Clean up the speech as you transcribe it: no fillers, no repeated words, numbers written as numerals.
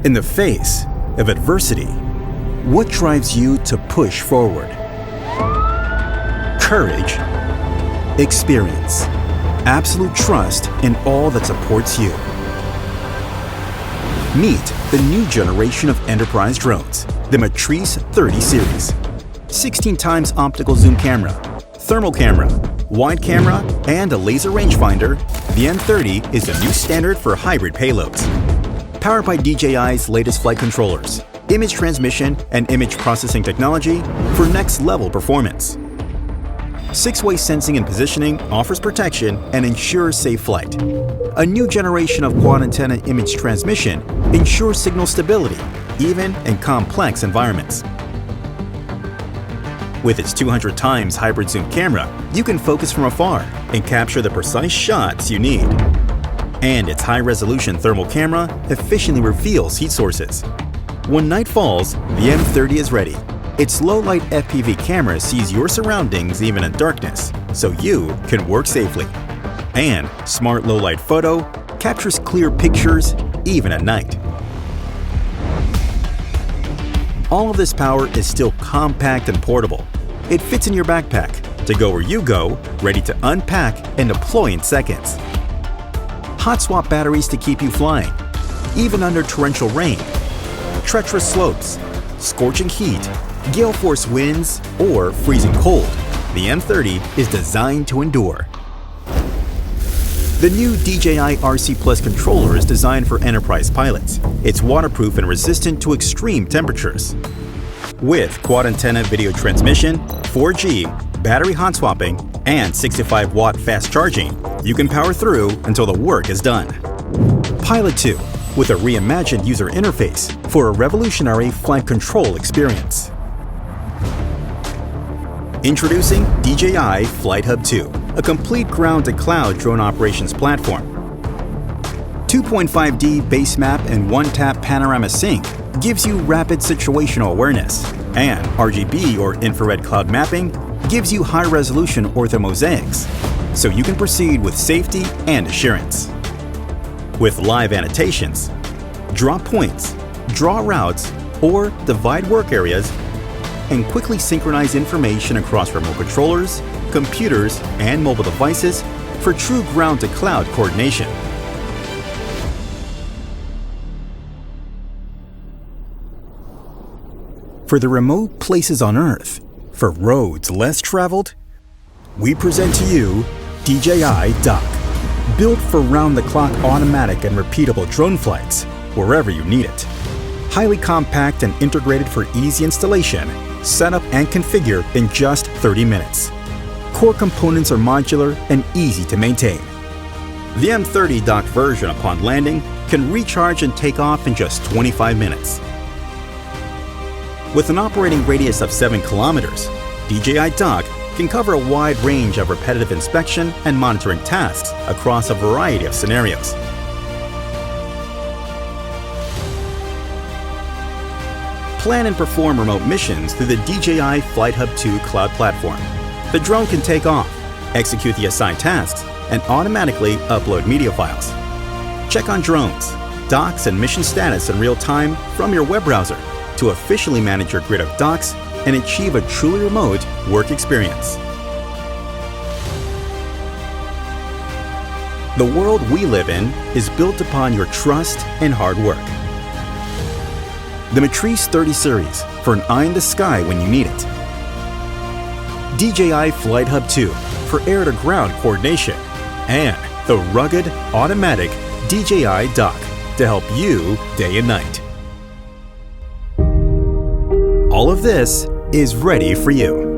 In the face of adversity, what drives you to push forward? Courage, experience, absolute trust in all that supports you. Meet the new generation of enterprise drones, the Matrice M30 series. 16 times optical zoom camera, thermal camera, wide camera, and a laser rangefinder, the M30 is the new standard for hybrid payloads. Powered by DJI's latest flight controllers, image transmission, and image processing technology for next-level performance. 6-way sensing and positioning offers protection and ensures safe flight. A new generation of quad-antenna image transmission ensures signal stability, even in complex environments. With its 200 times hybrid zoom camera, you can focus from afar and capture the precise shots you need. And its high-resolution thermal camera efficiently reveals heat sources. When night falls, the M30 is ready. Its low-light FPV camera sees your surroundings even in darkness, so you can work safely. And Smart Low-Light Photo captures clear pictures even at night. All of this power is still compact and portable. It fits in your backpack to go where you go, ready to unpack and deploy in seconds. Hot swap batteries to keep you flying, even under torrential rain, treacherous slopes, scorching heat, gale force winds, or freezing cold. The M30 is designed to endure. The new DJI RC Plus controller is designed for enterprise pilots. It's waterproof and resistant to extreme temperatures. With quad antenna video transmission, 4G, battery hot swapping, and 65-watt fast charging, you can power through until the work is done. Pilot 2, with a reimagined user interface for a revolutionary flight control experience. Introducing DJI Flight Hub 2, a complete ground-to-cloud drone operations platform. 2.5D base map and one-tap panorama sync gives you rapid situational awareness, and RGB or infrared cloud mapping gives you high-resolution orthomosaics, so you can proceed with safety and assurance. With live annotations, draw points, draw routes, or divide work areas, and quickly synchronize information across remote controllers, computers, and mobile devices for true ground-to-cloud coordination. For the remote places on Earth, for roads less traveled, we present to you DJI Dock, built for round-the-clock automatic and repeatable drone flights wherever you need it. Highly compact and integrated for easy installation, set up and configure in just 30 minutes. Core components are modular and easy to maintain. The M30 dock version upon landing can recharge and take off in just 25 minutes. With an operating radius of 7 kilometers, DJI Dock can cover a wide range of repetitive inspection and monitoring tasks across a variety of scenarios. Plan and perform remote missions through the DJI Flight Hub 2 cloud platform. The drone can take off, execute the assigned tasks, and automatically upload media files. Check on drones, docks, and mission status in real time from your web browser to officially manage your grid of docks and achieve a truly remote work experience. The world we live in is built upon your trust and hard work. The Matrice M30 series for an eye in the sky when you need it. DJI Flight Hub 2 for air-to-ground coordination. And the rugged, automatic DJI Dock to help you day and night. All of this is ready for you.